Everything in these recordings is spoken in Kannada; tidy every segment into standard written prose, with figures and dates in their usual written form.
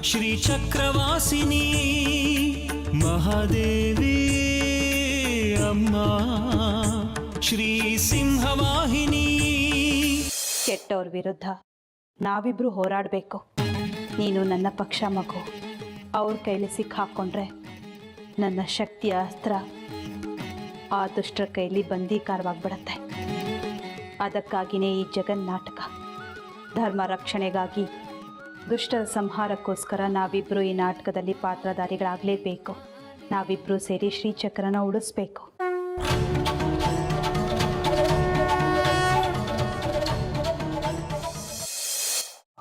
ಶ್ರೀಚಕ್ರವಾಸಿನಿ ಮಹಾದೇವಿ ಅಮ್ಮ ಶ್ರೀ ಸಿಂಹವಾಹಿನಿ. ಕೆಟ್ಟವ್ರ ವಿರುದ್ಧ ನಾವಿಬ್ರು ಹೋರಾಡಬೇಕು. ನೀನು ನನ್ನ ಪಕ್ಷ ಮಗು. ಅವ್ರ ಕೈಲಿ ಸಿಕ್ಕಾಕೊಂಡ್ರೆ ನನ್ನ ಶಕ್ತಿಯ ಅಸ್ತ್ರ ಆ ದುಷ್ಟರ ಕೈಲಿ ಬಂದೀಕಾರವಾಗ್ಬಿಡತ್ತೆ. ಅದಕ್ಕಾಗಿಯೇ ಈ ಜಗನ್ನಾಟಕ. ಧರ್ಮ ರಕ್ಷಣೆಗಾಗಿ, ದುಷ್ಟರ ಸಂಹಾರಕ್ಕೋಸ್ಕರ ನಾವಿಬ್ಬರು ಈ ನಾಟಕದಲ್ಲಿ ಪಾತ್ರಧಾರಿಗಳಾಗಲೇಬೇಕು. ನಾವಿಬ್ಬರು ಸೇರಿ ಶ್ರೀಚಕ್ರನ ಉಳಿಸ್ಬೇಕು.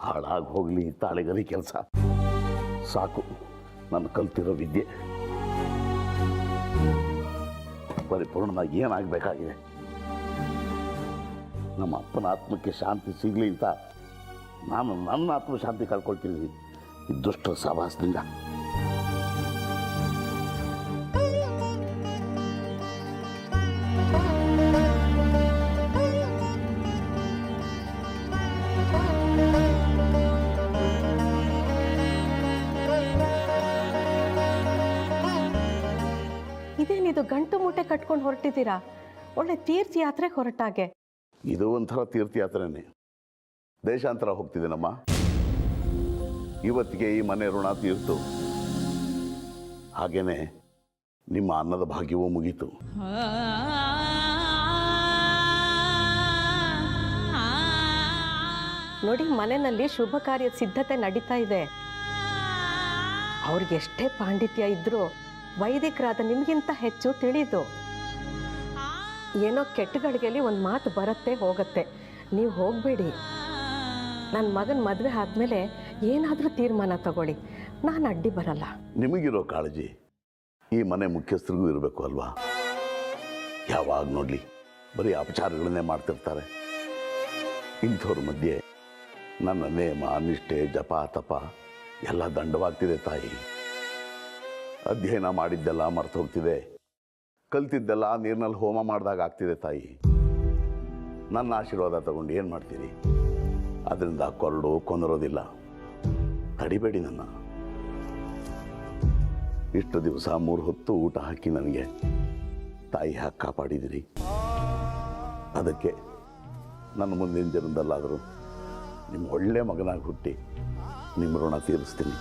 ಹಾಳಾಗಿ ಹೋಗಲಿ ತಾಳೆಗಲಿ ಕೆಲಸ. ಸಾಕು ನಾನು ಕಲ್ತಿರೋ ವಿದ್ಯೆ ಪರಿಪೂರ್ಣವಾಗಿ ಏನಾಗಬೇಕಾಗಿದೆ. ನಮ್ಮ ಅಪ್ಪನ ಆತ್ಮಕ್ಕೆ ಶಾಂತಿ ಸಿಗಲಿ ಅಂತ ನಾನು ನನ್ನ ಆತ್ಮಶಾಂತಿ ಕಳ್ಕೊಳ್ತೀನಿ ಈ ದುಷ್ಟ ಸಹವಾಸದಿಂದ. ಇದೇನಿದು ಗಂಟು ಮೂಟೆ ಕಟ್ಕೊಂಡು ಹೊರಟಿದ್ದೀರಾ? ಒಳ್ಳೆ ತೀರ್ಥಯಾತ್ರೆಗೆ ಹೊರಟಾಗೆ. ಇದು ಒಂಥರ ತೀರ್ಥಯಾತ್ರೆನೇ. ದೇಶಾಂತರ ಹೋಗ್ತಿದ್ದೇನಮ್ಮ. ಇವತ್ತಿಗೆ ಈ ಮನೆ ಋಣ ತೀರ್ತು. ಹಾಗೇನೆ ನಿಮ್ಮ ಅನ್ನದ ಭಾಗ್ಯವೂ ಮುಗೀತು. ನೋಡಿ, ಮನೆಯಲ್ಲಿ ಶುಭ ಕಾರ್ಯದ ಸಿದ್ಧತೆ ನಡೀತಾ ಇದೆ. ಅವ್ರಿಗೆ ಎಷ್ಟೇ ಪಾಂಡಿತ್ಯ ಇದ್ರೂ ವೈದಿಕರಾದ ನಿಮಗಿಂತ ಹೆಚ್ಚು ತಿಳಿದು. ಏನೋ ಕೆಟ್ಟಗಳಿಗೆಲ್ಲಿ ಒಂದು ಮಾತು ಬರುತ್ತೆ ಹೋಗುತ್ತೆ. ನೀವು ಹೋಗಬೇಡಿ. ನನ್ನ ಮಗನ ಮದುವೆ ಆದಮೇಲೆ ಏನಾದರೂ ತೀರ್ಮಾನ ತಗೊಳ್ಳಿ, ನಾನು ಅಡ್ಡಿ ಬರಲ್ಲ. ನಿಮಗಿರೋ ಕಾಳಜಿ ಈ ಮನೆ ಮುಖ್ಯಸ್ಥರಿಗೂ ಇರಬೇಕು ಅಲ್ವಾ? ಯಾವಾಗ ನೋಡಲಿ ಬರೀ ಅಪಚಾರಗಳನ್ನೇ ಮಾಡ್ತಿರ್ತಾರೆ. ಇಂಥವ್ರ ಮಧ್ಯೆ ನನ್ನ ನೇಮ ನಿಷ್ಠೆ ಜಪ ತಪ ಎಲ್ಲ ದಂಡವಾಗ್ತಿದೆ ತಾಯಿ. ಅಧ್ಯಯನ ಮಾಡಿದ್ದೆಲ್ಲ ಮರ್ತು ಹೋಗ್ತಿದೆ. ಕಲ್ತಿದ್ದೆಲ್ಲ ನೀರಿನಲ್ಲಿ ಹೋಮ ಮಾಡಿದಾಗ ಆಗ್ತಿದೆ ತಾಯಿ. ನನ್ನ ಆಶೀರ್ವಾದ ತಗೊಂಡು ಏನು ಮಾಡ್ತೀನಿ? ಅದರಿಂದ ಕೊರಡು ಕೊಂದರೋದಿಲ್ಲ. ತಡಿಬೇಡಿ ನನ್ನ. ಇಷ್ಟು ದಿವಸ 3 ಹೊತ್ತು ಊಟ ಹಾಕಿ ನನಗೆ ತಾಯಿ ಹಾಕಿ ಕಾಪಾಡಿದಿರಿ. ಅದಕ್ಕೆ ನನ್ನ ಮುಂದಿನ ಜನ್ಮದಲ್ಲಾದರೂ ನಿಮ್ಮ ಒಳ್ಳೆ ಮಗನಾಗಿ ಹುಟ್ಟಿ ನಿಮ್ಮ ಋಣ ತೀರಿಸ್ತೀನಿ.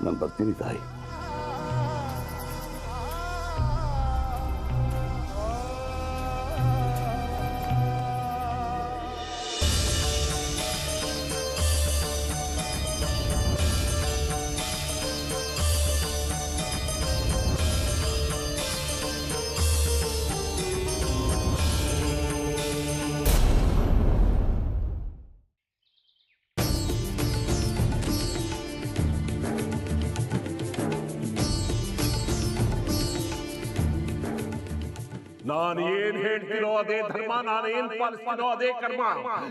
ನಾನು ಬರ್ತೀನಿ ತಾಯಿ. ನಾನು ಏನ್ ಹೇಳ್ತೀನೋ ಅದೇ ಧರ್ಮ, ನಾನು ಏನ್ ಪಾಲಿಸ್ತೀನೋ ಅದೇ ಕರ್ಮ.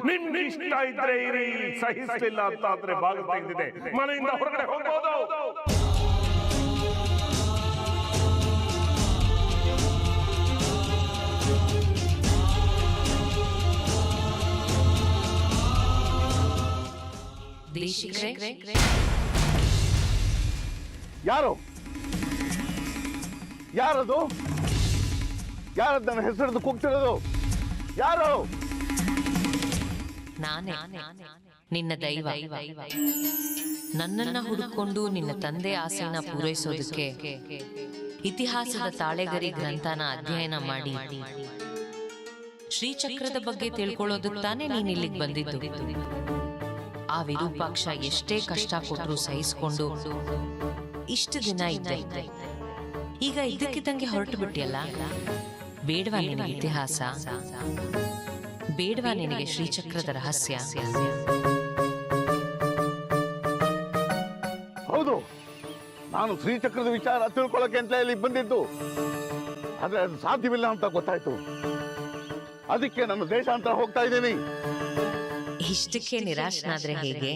ನಿಮ್ಗೆ ಇಷ್ಟ ಇದ್ರೆ ಇರಿ, ಸಹಿಸಲಿಲ್ಲ ಅಂತ ಆದ್ರೆ ಬಾಗಿಲು ತೆಗೆದಿದೆ, ಮನೆಯಿಂದ ಹೊರಗಡೆ ಹೋಗ್ಬೋದು. ಯಾರು ಯಾರದು? ಯಾರದ್ದು ನನ್ನ ಹೆಸರದ್ದು ಕೂಗ್ತಿರೋದು? ಯಾರು? ನಾನೇ, ನಿನ್ನ ದೈವ. ನನ್ನನ್ನ ಹುಡುಕೊಂಡು ನಿನ್ನ ತಂದೆ ಆಸೆನ ಪೂರೈಸೋದಕ್ಕೆ ಇತಿಹಾಸದ ತಾಳೆಗರಿ ಗ್ರಂಥನ ಅಧ್ಯಯನ ಮಾಡಿ ಶ್ರೀಚಕ್ರದ ಬಗ್ಗೆ ತಿಳ್ಕೊಳ್ಳೋದಕ್ಕೆ ತಾನೇ ನೀನ್ ಇಲ್ಲಿಗೆ ಬಂದಿದ್ದು. ಆ ವಿರೂಪಾಕ್ಷ ಎಷ್ಟೇ ಕಷ್ಟ ಕೊಟ್ಟರು ಸಹಿಸ್ಕೊಂಡು ಇಷ್ಟು ದಿನ ಇದ್ದೆ. ಈಗ ಇದಕ್ಕಿದ್ದಂಗೆ ಹೊರಟು ಬಿಟ್ಟಿಯಲ್ಲ. ಬೇಡವಾ ನಿನಗೆ ಇತಿಹಾಸ? ಬೇಡವಾ ನಿನಗೆ ಶ್ರೀಚಕ್ರದ ರಹಸ್ಯ? ಹೌದು, ನಾನು ಶ್ರೀಚಕ್ರದ ವಿಚಾರ ತಿಳ್ಕೊಳ್ಳೋಕೆ ಅಂತ ಇಲ್ಲಿ ಬಂದಿದ್ದು. ಆದ್ರೆ ಅದು ಸಾಧ್ಯವಿಲ್ಲ ಅಂತ ಗೊತ್ತಾಯ್ತು. ಅದಕ್ಕೆ ನಾನು ದೇಶಾಂತರ ಹೋಗ್ತಾ ಇದ್ದೀನಿ. ಇಷ್ಟಕ್ಕೆ ನಿರಾಶನಾದ್ರೆ ಹೇಗೆ?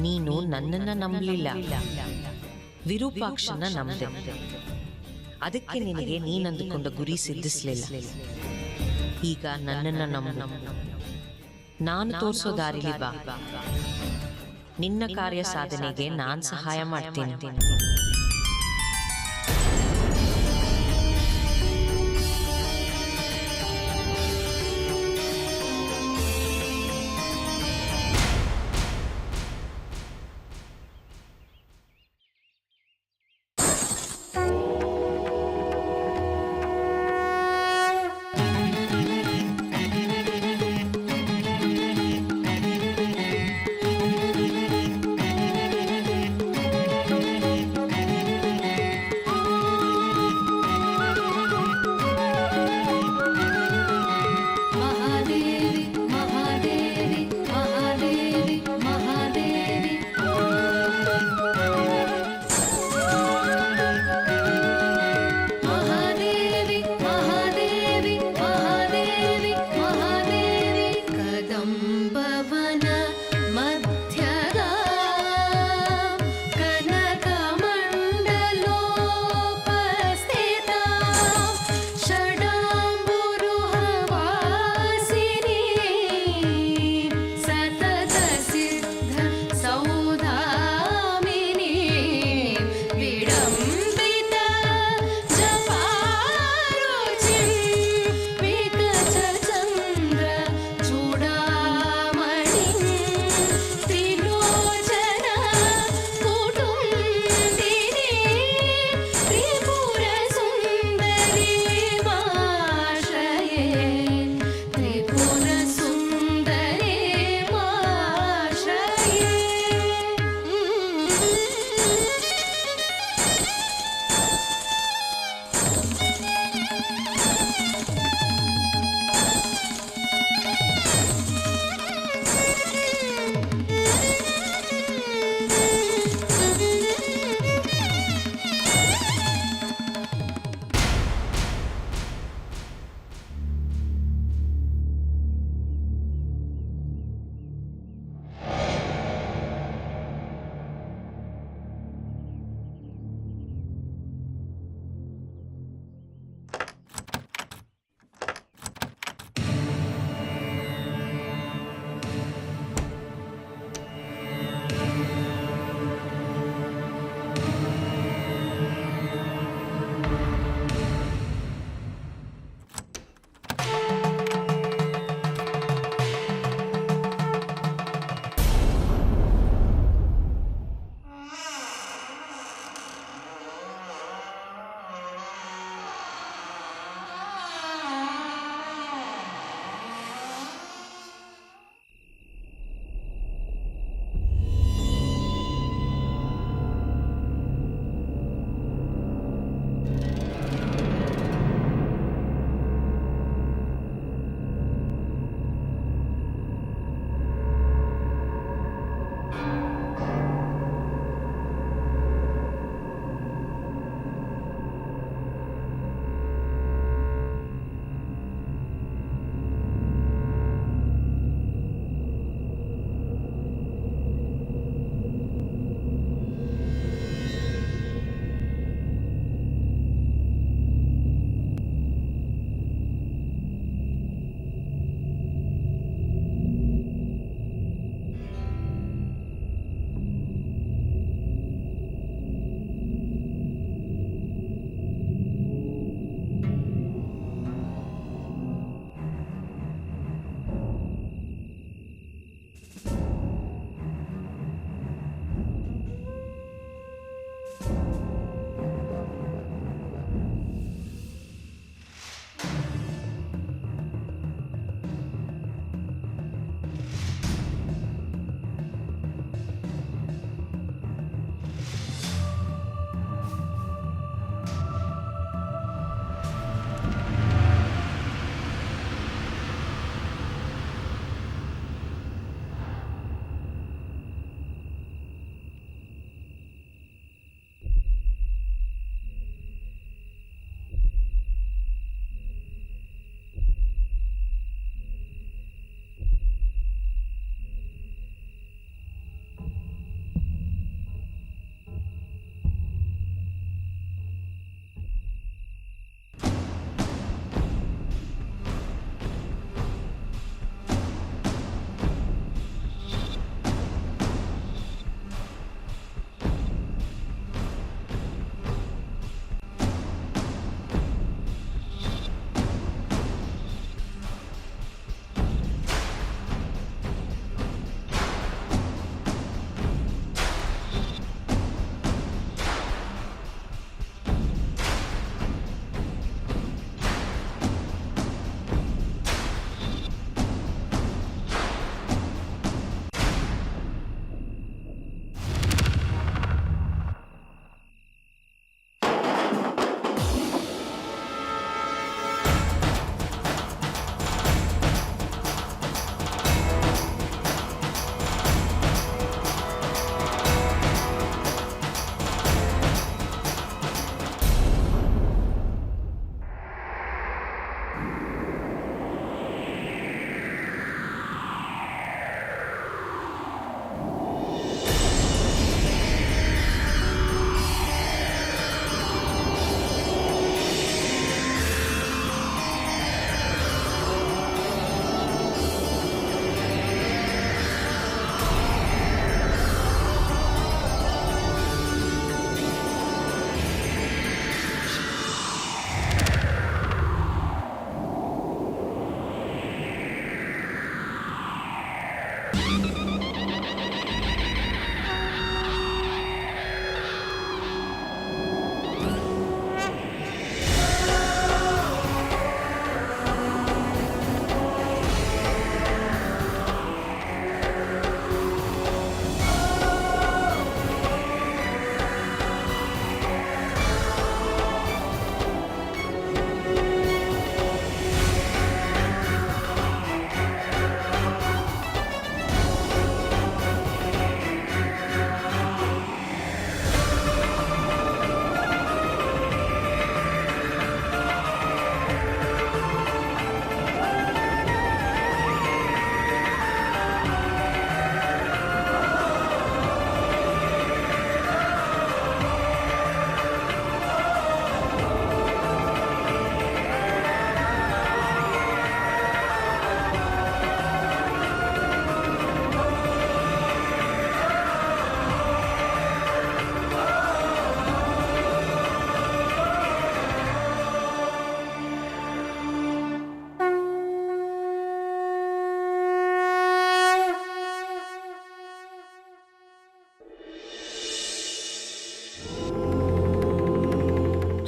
ನೀನು ನನ್ನನ್ನ ನಂಬಲಿಲ್ಲ, ವಿರೂಪಾಕ್ಷನ ನಂಬದೆ. ಅದಕ್ಕೆ ನಿನಗೆ ನೀನಂದುಕೊಂಡ ಗುರಿ ಸಿದ್ಧಿಸ್ಲಿಲ್ಲ. ಈಗ ನನ್ನನ್ನು ನಂಬು. ನಾನು ತೋರಿಸೋ ದಾರಿಲಿ ಬಾ. ನಿನ್ನ ಕಾರ್ಯ ಸಾಧನೆಗೆ ನಾನು ಸಹಾಯ ಮಾಡ್ತೀನಿ.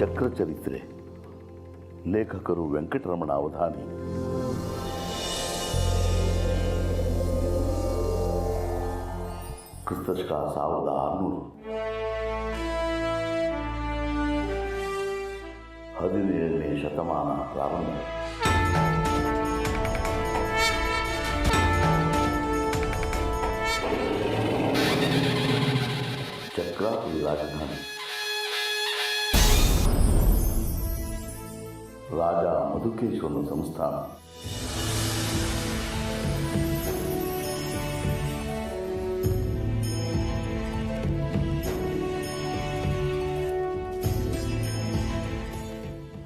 ಚಕ್ರಚರಿತ್ರೆ, ಲೇಖಕರು ವೆಂಕಟರಮಣ ಅವಧಾನಿ. ಕ್ರಿಸ್ತಶಕ 1600. 17ನೇ ಶತಮಾನ ಪ್ರಾರಂಭ. ಚಕ್ರಾಪುರಿ ರಾಜಧಾನಿ. ರಾಜ ಮಧುಕೇಶ್ವರನ ಸಂಸ್ಥಾನ.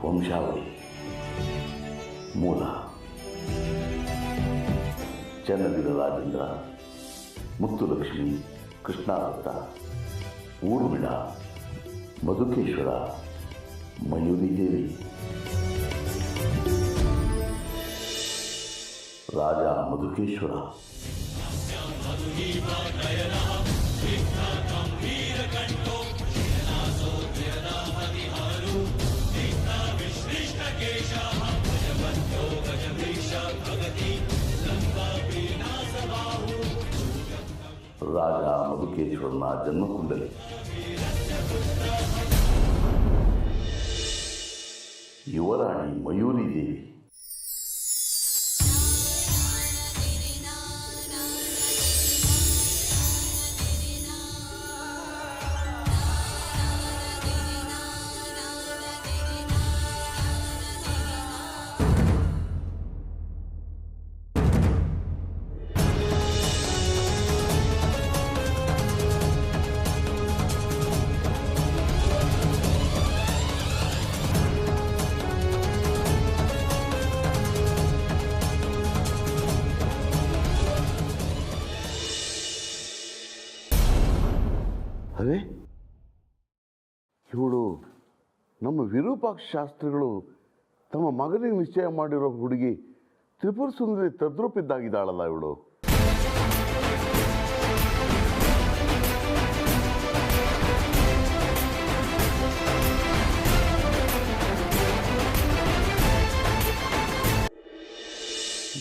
ವಂಶಾವಳಿ. ಮೂಲ ಚೆನ್ನವೀರ ರಾಜೇಂದ್ರ, ಮುತ್ತುಲಕ್ಷ್ಮಿ, ಕೃಷ್ಣಾದತ್ತ, ಊರ್ಮಿಳ, ಮಧುಕೇಶ್ವರ, ಮಯೂರಿ ದೇವಿ. ರಾಜ ಮಧುಕೇಶ್ವರ. ರಾಜ ಮಧುಕೇಶ್ವರನ ಜನ್ಮಕುಂಡಲಿ. ಯುವರಾಣಿ ಮಯೂರಿ ದೇವಿ. ಅರೆ, ಇವಳು ನಮ್ಮ ವಿರೂಪಾಕ್ಷ ಶಾಸ್ತ್ರಿಗಳು ತಮ್ಮ ಮಗನಿಗೆ ನಿಶ್ಚಯ ಮಾಡಿರೋ ಹುಡುಗಿ ತ್ರಿಪುರ ಸುಂದರಿ ತದ್ರೂಪಿದ್ದಾಗಿದ್ದಾಳಲ್ಲ ಇವಳು.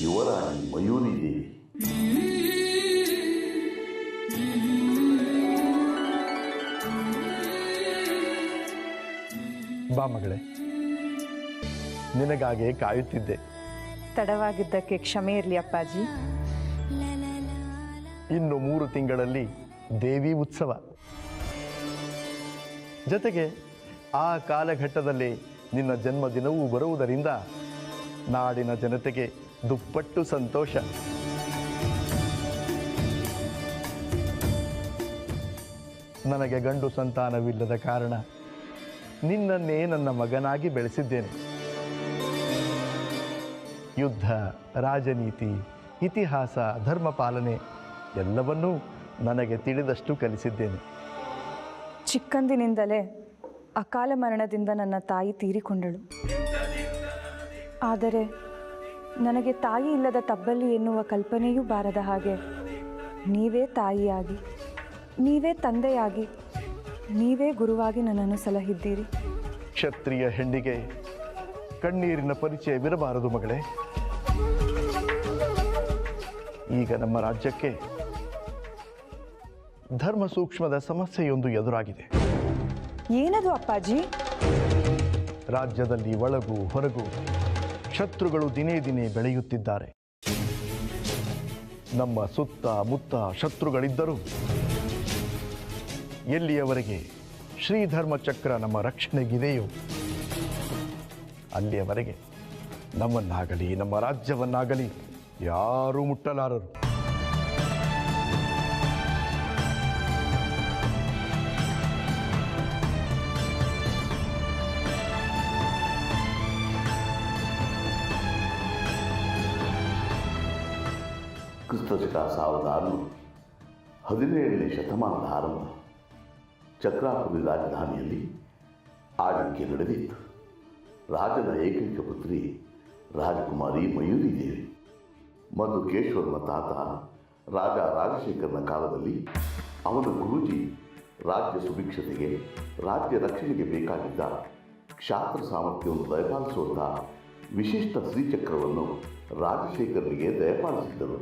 ಯುವರಾಣಿ ಮಯೂರಿ ದೇವಿ. ಬಾ ಮಗಳೇ, ನಿನಗಾಗೆ ಕಾಯುತ್ತಿದ್ದೆ. ತಡವಾಗಿದ್ದಕ್ಕೆ ಕ್ಷಮೆ ಇರಲಿ ಅಪ್ಪಾಜಿ. ಇನ್ನು 3 ತಿಂಗಳಲ್ಲಿ ದೇವಿ ಉತ್ಸವ. ಜೊತೆಗೆ ಆ ಕಾಲಘಟ್ಟದಲ್ಲಿ ನಿನ್ನ ಜನ್ಮದಿನವೂ ಬರುವುದರಿಂದ ನಾಡಿನ ಜನತೆಗೆ ದುಪ್ಪಟ್ಟು ಸಂತೋಷ. ನನಗೆ ಗಂಡು ಸಂತಾನವಿಲ್ಲದ ಕಾರಣ ನಿನ್ನನ್ನೇ ನನ್ನ ಮಗನಾಗಿ ಬೆಳೆಸಿದ್ದೇನೆ. ಯುದ್ಧ, ರಾಜನೀತಿ, ಇತಿಹಾಸ, ಧರ್ಮ ಪಾಲನೆ ಎಲ್ಲವನ್ನೂ ನನಗೆ ತಿಳಿದಷ್ಟು ಕಲಿಸಿದ್ದೇನೆ. ಚಿಕ್ಕಂದಿನಿಂದಲೇ ಅಕಾಲ ಮರಣದಿಂದ ನನ್ನ ತಾಯಿ ತೀರಿಕೊಂಡಳು. ಆದರೆ ನನಗೆ ತಾಯಿ ಇಲ್ಲದ ತಬ್ಬಲಿ ಎನ್ನುವ ಕಲ್ಪನೆಯೂ ಬಾರದ ಹಾಗೆ ನೀವೇ ತಾಯಿಯಾಗಿ, ನೀವೇ ತಂದೆಯಾಗಿ, ನೀವೇ ಗುರುವಾಗಿ ನನ್ನನ್ನು ಸಲಹಿದ್ದೀರಿ. ಕ್ಷತ್ರಿಯ ಹೆಣ್ಣಿಗೆ ಕಣ್ಣೀರಿನ ಪರಿಚಯವಿರಬಾರದು ಮಗಳೇ. ಈಗ ನಮ್ಮ ರಾಜ್ಯಕ್ಕೆ ಧರ್ಮ ಸೂಕ್ಷ್ಮದ ಸಮಸ್ಯೆಯೊಂದು ಎದುರಾಗಿದೆ. ಏನದು ಅಪ್ಪಾಜಿ? ರಾಜ್ಯದಲ್ಲಿ ಒಳಗೂ ಹೊರಗೂ ಶತ್ರುಗಳು ದಿನೇ ದಿನೇ ಬೆಳೆಯುತ್ತಿದ್ದಾರೆ. ನಮ್ಮ ಸುತ್ತ ಮುತ್ತ ಶತ್ರುಗಳಿದ್ದರೂ ಎಲ್ಲಿಯವರೆಗೆ ಶ್ರೀಧರ್ಮ ಚಕ್ರ ನಮ್ಮ ರಕ್ಷಣೆಗಿದೆಯೋ ಅಲ್ಲಿಯವರೆಗೆ ನಮ್ಮನ್ನಾಗಲಿ ನಮ್ಮ ರಾಜ್ಯವನ್ನಾಗಲಿ ಯಾರೂ ಮುಟ್ಟಲಾರರು. ಕ್ರಿಸ್ತಶಕ 1617ನೇ ಶತಮಾನದ ಆರಂಭ ಚಕ್ರಾಪುರಿ ರಾಜಧಾನಿಯಲ್ಲಿ ಆಳ್ವಿಕೆ ನಡೆದಿತ್ತು. ರಾಜನ ಏಕೈಕ ಪುತ್ರಿ ರಾಜಕುಮಾರಿ ಮಯೂರಿ ದೇವಿ. ಮಧುಕೇಶ್ವರನ ತಾತ ರಾಜ ರಾಜಶೇಖರನ ಕಾಲದಲ್ಲಿ ಅವನ ಗುರೂಜಿ ರಾಜ್ಯ ಸುಭಿಕ್ಷತೆಗೆ, ರಾಜ್ಯ ರಕ್ಷಣೆಗೆ ಬೇಕಾಗಿದ್ದ ಕ್ಷಾತ್ರ ಸಾಮರ್ಥ್ಯವನ್ನು ದಯಪಾಲಿಸುವಂತಹ ವಿಶಿಷ್ಟ ಶ್ರೀಚಕ್ರವನ್ನು ರಾಜಶೇಖರನಿಗೆ ದಯಪಾಲಿಸಿದ್ದರು.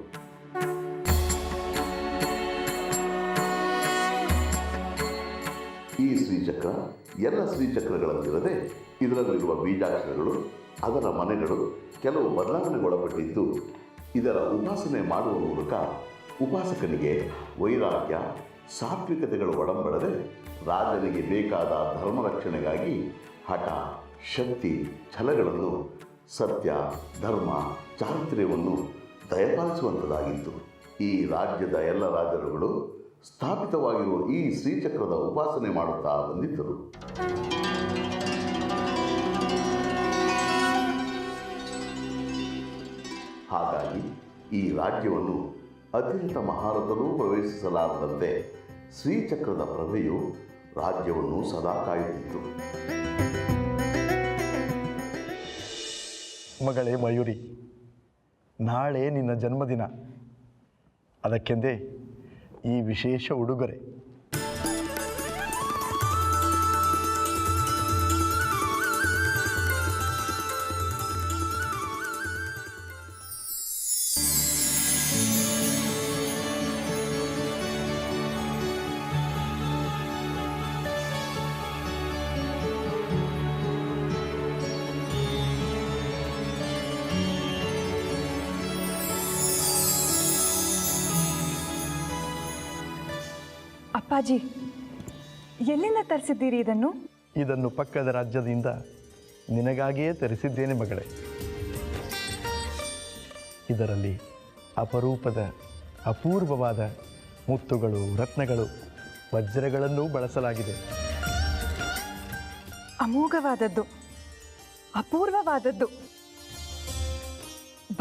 ಈ ಶ್ರೀಚಕ್ರ ಎಲ್ಲ ಶ್ರೀಚಕ್ರಗಳಲ್ಲಿರದೆ ಇದರಲ್ಲಿರುವ ಬೀಜಾಕ್ಷರಗಳು, ಅದರ ಮನೆಗಳು ಕೆಲವು ಬದಲಾವಣೆಗೊಳಪಟ್ಟಿದ್ದು, ಇದರ ಉಪಾಸನೆ ಮಾಡುವ ಮೂಲಕ ಉಪಾಸಕನಿಗೆ ವೈರಾಗ್ಯ, ಸಾತ್ವಿಕತೆಗಳು ಒಡಂಬಡದೆ ರಾಜನಿಗೆ ಬೇಕಾದ ಧರ್ಮರಕ್ಷಣೆಗಾಗಿ ಹಠ, ಶಕ್ತಿ, ಛಲಗಳನ್ನು, ಸತ್ಯ, ಧರ್ಮ, ಚಾರಿತ್ರ್ಯವನ್ನು ದಯಪಾಲಿಸುವಂಥದ್ದಾಗಿತ್ತು. ಈ ರಾಜ್ಯದ ಎಲ್ಲ ರಾಜರುಗಳು ಸ್ಥಾಪಿತವಾಗಿರುವ ಈ ಶ್ರೀಚಕ್ರದ ಉಪಾಸನೆ ಮಾಡುತ್ತಾ ಬಂದಿದ್ದರು. ಹಾಗಾಗಿ ಈ ರಾಜ್ಯವನ್ನು ಅತ್ಯಂತ ಮಹಾರಥರೂ ಪ್ರವೇಶಿಸಲಾರದಂತೆ ಶ್ರೀಚಕ್ರದ ಪ್ರಭೆಯು ರಾಜ್ಯವನ್ನು ಸದಾ ಕಾಯುತ್ತಿತ್ತು. ಮಗಳೇ ಮಯೂರಿ, ನಾಳೆ ನಿನ್ನ ಜನ್ಮದಿನ. ಅದಕ್ಕೆಂದೇ ಈ ವಿಶೇಷ ಉಡುಗೊರೆ. ಅಪ್ಪಾಜಿ, ಎಲ್ಲಿಂದ ತರಿಸಿದ್ದೀರಿ ಇದನ್ನು? ಇದನ್ನು ಪಕ್ಕದ ರಾಜ್ಯದಿಂದ ನಿನಗಾಗಿಯೇ ತರಿಸಿದ್ದೇನೆ ಮಗಳೇ. ಇದರಲ್ಲಿ ಅಪರೂಪದ, ಅಪೂರ್ವವಾದ ಮುತ್ತುಗಳು, ರತ್ನಗಳು, ವಜ್ರಗಳನ್ನು ಬಳಸಲಾಗಿದೆ. ಅಮೋಘವಾದದ್ದು, ಅಪೂರ್ವವಾದದ್ದು.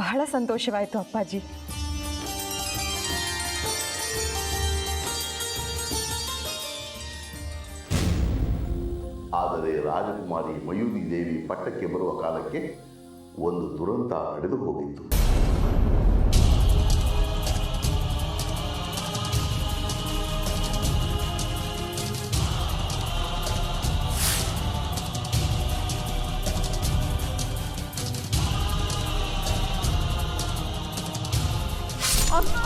ಬಹಳ ಸಂತೋಷವಾಯಿತು ಅಪ್ಪಾಜಿ. ಆದರೆ ರಾಜಕುಮಾರಿ ಮಯೂರಿ ದೇವಿ ಪಟ್ಟಕ್ಕೆ ಬರುವ ಕಾಲಕ್ಕೆ ಒಂದು ದುರಂತ ನಡೆದು ಹೋಗಿತ್ತು. ಅಮ್ಮ!